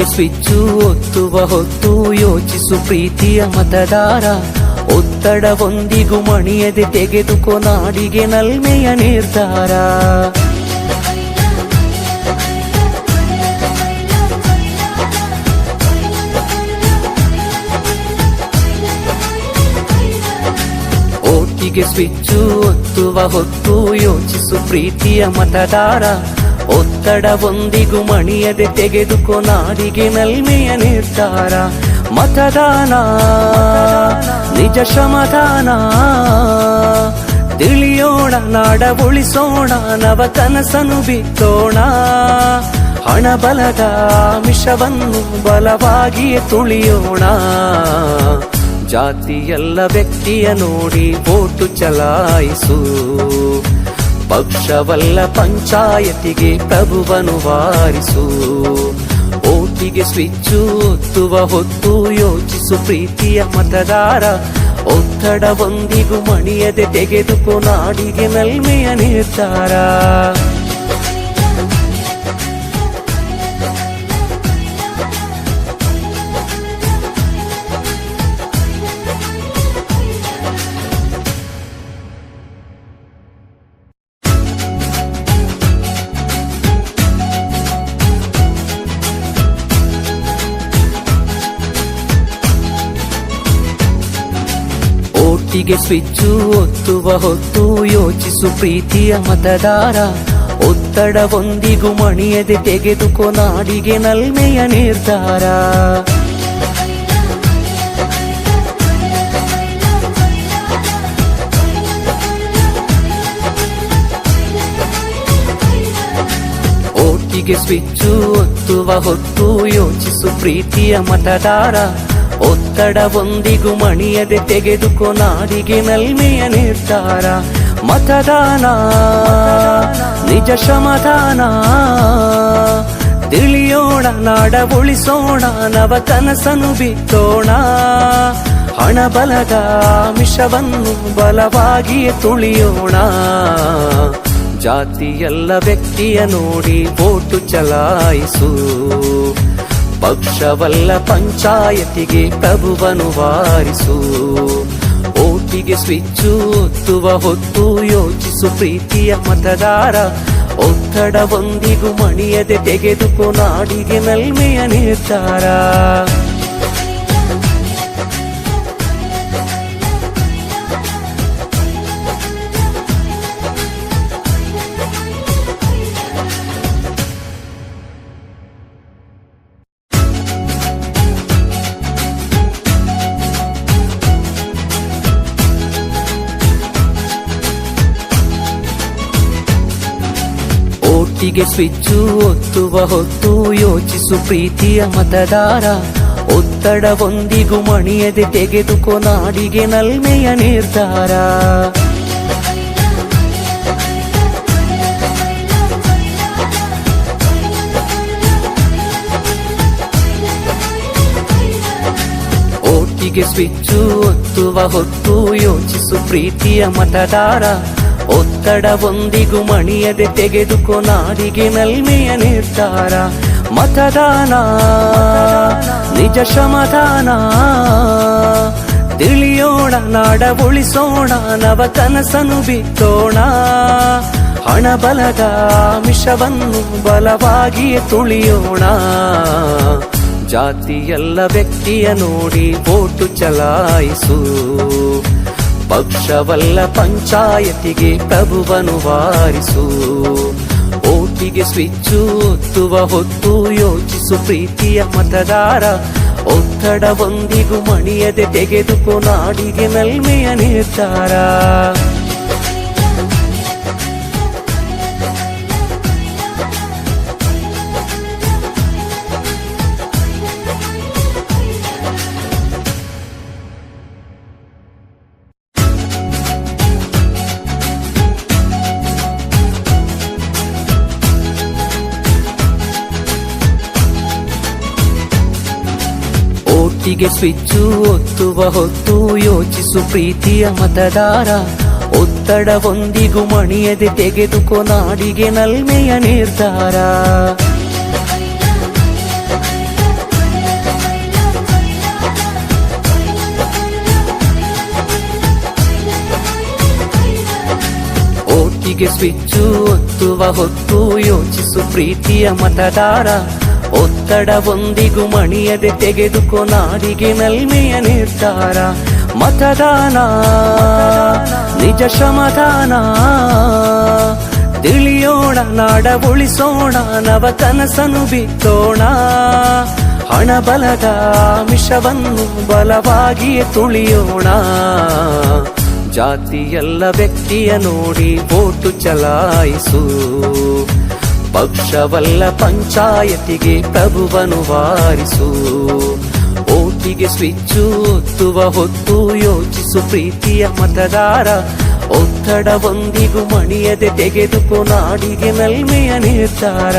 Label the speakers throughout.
Speaker 1: ಓಟಿಗೆ switch ಒತ್ತುವ ಹೊತ್ತು ಯೋಚಿಸು ಪ್ರೀತಿಯ ಮತದಾರ. ಒತ್ತಡವೊಂದಿಗೂ ಮಣಿಯದೆ ತೆಗೆದುಕೋ ನಾಡಿಗೆ ನಲ್ಮೆಯ ನಿರ್ಧಾರ. ಓಟಿಗೆ ಸ್ವಿಚ್ಚು ಒತ್ತುವ ಹೊತ್ತು ಯೋಚಿಸು ಪ್ರೀತಿಯ ಮತದಾರ. ಒತ್ತಡವೊಂದಿಗೂ ಮಣಿಯದೆ ತೆಗೆದುಕೋ ನಾಡಿಗೆ ನಲ್ಮೆಯ ನಿರ್ಧಾರ. ಮತದಾನ ನಿಜ ಶ್ರಮದಾನ, ತಿಳಿಯೋಣ ನಾಡ ಉಳಿಸೋಣ, ನವ ಕನಸನ್ನು ಬಿತ್ತೋಣ. ಹಣಬಲದ ಮಿಷವನ್ನು ಬಲವಾಗಿಯೇ ತುಳಿಯೋಣ. ಜಾತಿಯಲ್ಲ ವ್ಯಕ್ತಿಯ ನೋಡಿ ವೋಟು ಚಲಾಯಿಸು. ಪಕ್ಷವಲ್ಲ ಪಂಚಾಯತಿಗೆ ಪ್ರಭುವನು ವಾರಿಸು. ಓಟಿಗೆ ಸ್ವಿಚ್ಚು ಒತ್ತುವ ಹೊತ್ತು ಯೋಚಿಸು ಪ್ರೀತಿಯ ಮತದಾರ. ಒತ್ತಡವೊಂದಿಗೂ ಮಣಿಯದೆ ತೆಗೆದುಕೋ ನಾಡಿಗೆ ನಲ್ಮೆಯ ನಿರ್ಧಾರ. ಓಟಿಗೆ ಸ್ವಿಚ್ಚು ಒತ್ತುವ ಹೊತ್ತು ಯೋಚಿಸು ಪ್ರೀತಿಯ ಮತದಾರ. ಒತ್ತಡವೊಂದಿಗೂ ಮಣಿಯದೆ ತೆಗೆದುಕೋ ನಾಡಿಗೆ ನಲ್ಮೆಯ ನಿರ್ಧಾರ. ಓಟಿಗೆ ಸ್ವಿಚ್ಚು ಒತ್ತುವ ಹೊತ್ತು ಯೋಚಿಸು ಪ್ರೀತಿಯ ಮತದಾರ. ಒತ್ತಡವೊಂದಿಗೂ ಮಣಿಯದೆ ತೆಗೆದುಕೋ ನಾಡಿಗೆ ನಲ್ಮೆಯ ನಿರ್ಧಾರ. ಮತದಾನ ನಿಜ ಶ್ರಮದಾನ, ತಿಳಿಯೋಣ ನಾಡ ಉಳಿಸೋಣ, ನವ ಕನಸನ್ನು ಬಿತ್ತೋಣ. ಹಣಬಲದ ಮಿಷವನ್ನು ಬಲವಾಗಿಯೇ ತುಳಿಯೋಣ. ಜಾತಿಯಲ್ಲ ವ್ಯಕ್ತಿಯ ನೋಡಿ ವೋಟು ಚಲಾಯಿಸು. ಪಕ್ಷವಲ್ಲ ಪಂಚಾಯತಿಗೆ ಪ್ರಭುವನು ವಾರಿಸು. ಓಟಿಗೆ ಸ್ವಿಚ್ಚು ಒತ್ತುವ ಹೊತ್ತು ಯೋಚಿಸು ಪ್ರೀತಿಯ ಮತದಾರ. ಒತ್ತಡವೊಂದಿಗೂ ಮಣಿಯದೆ ತೆಗೆದುಕೋ ನಾಡಿಗೆ ನಲ್ಮೆಯ ನಿರ್ಧಾರ. ಓಟಿಗೆ ಸ್ವಿಚ್ಚು ಒತ್ತುವ ಹೊತ್ತು ಯೋಚಿಸು ಪ್ರೀತಿಯ ಮತದಾರ. ಒತ್ತಡವೊಂದಿಗೂ ಮಣಿಯದೆ ತೆಗೆದುಕೋ ನಾಡಿಗೆ ನಲ್ಮೆಯ ನಿರ್ಧಾರ. ಓಟಿಗೆ ಸ್ವಿಚ್ಚು ಒತ್ತುವ ಹೊತ್ತು ಯೋಚಿಸು ಪ್ರೀತಿಯ ಮತದಾರ. ಒತ್ತಡವೊಂದಿಗೂ ಮಣಿಯದೆ ತೆಗೆದುಕೋ ನಾಡಿಗೆ ನಲ್ಮೆಯ ನಿರ್ಧಾರ. ಮತದಾನ ನಿಜ ಶ್ರಮದಾನ, ತಿಳಿಯೋಣ ನಾಡ ಉಳಿಸೋಣ, ನವ ಕನಸನ್ನು ಬಿತ್ತೋಣ. ಹಣಬಲದ ಮಿಷವನ್ನು ಬಲವಾಗಿಯೇ ತುಳಿಯೋಣ. ಜಾತಿಯಲ್ಲ ವ್ಯಕ್ತಿಯ ನೋಡಿ ವೋಟು ಚಲಾಯಿಸು. ಪಕ್ಷವಲ್ಲ ಪಂಚಾಯತಿಗೆ ಪ್ರಭುವನು ವಾರಿಸು. ಓಟಿಗೆ ಸ್ವಿಚ್ಚು ಒತ್ತುವ ಹೊತ್ತು ಯೋಚಿಸು ಪ್ರೀತಿಯ ಮತದಾರ. ಒತ್ತಡವೊಂದಿಗೂ ಮಣಿಯದೆ ತೆಗೆದುಕೋ ನಾಡಿಗೆ ನಲ್ಮೆಯ ನಿರ್ಧಾರ. ಓಟಿಗೆ ಸ್ವಿಚ್ಚು ಒತ್ತುವ ಹೊತ್ತು ಯೋಚಿಸು ಪ್ರೀತಿಯ ಮತದಾರ. ಒತ್ತಡವೊಂದಿಗೂ ಮಣಿಯದೆ ತೆಗೆದುಕೋ ನಾಡಿಗೆ ನಲ್ಮೆಯ ನಿರ್ಧಾರ. ಓಟಿಗೆ ಸ್ವಿಚ್ಚು ಒತ್ತುವ ಹೊತ್ತು ಯೋಚಿಸು ಪ್ರೀತಿಯ ಮತದಾರ. ಒತ್ತಡವೊಂದಿಗೂ ಮಣಿಯದೆ ತೆಗೆದುಕೊ ನಾಡಿಗೆ ನಲ್ಮೆಯ ನಿರ್ಧಾರ. ಮತದಾನ ನಿಜ ಶ್ರಮದಾನ, ತಿಳಿಯೋಣ ನಾಡ ಉಳಿಸೋಣ, ನವ ಕನಸನು ಬಿತ್ತೋಣ. ಹಣಬಲದ ಮಿಷವನ್ನು ಬಲವಾಗಿಯೇ ತುಳಿಯೋಣ. ಜಾತಿಯಲ್ಲ ವ್ಯಕ್ತಿಯ ನೋಡಿ ವೋಟು ಚಲಾಯಿಸು, ಪಕ್ಷವಲ್ಲ ಪಂಚಾಯತಿಗೆ ಪ್ರಭುವನು ವಾರಿಸು. ಓಟಿಗೆ ಸ್ವಿಚ್ಚು ಒತ್ತುವ ಹೊತ್ತು ಯೋಚಿಸು ಪ್ರೀತಿಯ ಮತದಾರ. ಒತ್ತಡವೊಂದಿಗೂ ಮಣಿಯದೆ ತೆಗೆದುಕೊ ನಾಡಿಗೆ ನಲ್ಮೆಯ ನಿರ್ಧಾರ.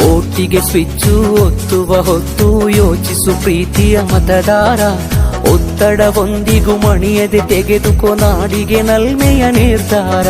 Speaker 1: ಓಟಿಗೆ ಸ್ವಿಚ್ಚು ಒತ್ತುವ ಹೊತ್ತು ಯೋಚಿಸು ಪ್ರೀತಿಯ ಮತದಾರ. ಒತ್ತಡವೊಂದಿಗೂ ಮಣಿಯದೆ ತೆಗೆದುಕೊ ನಾಡಿಗೆ ನಲ್ಮೆಯ ನಿರ್ಧಾರ.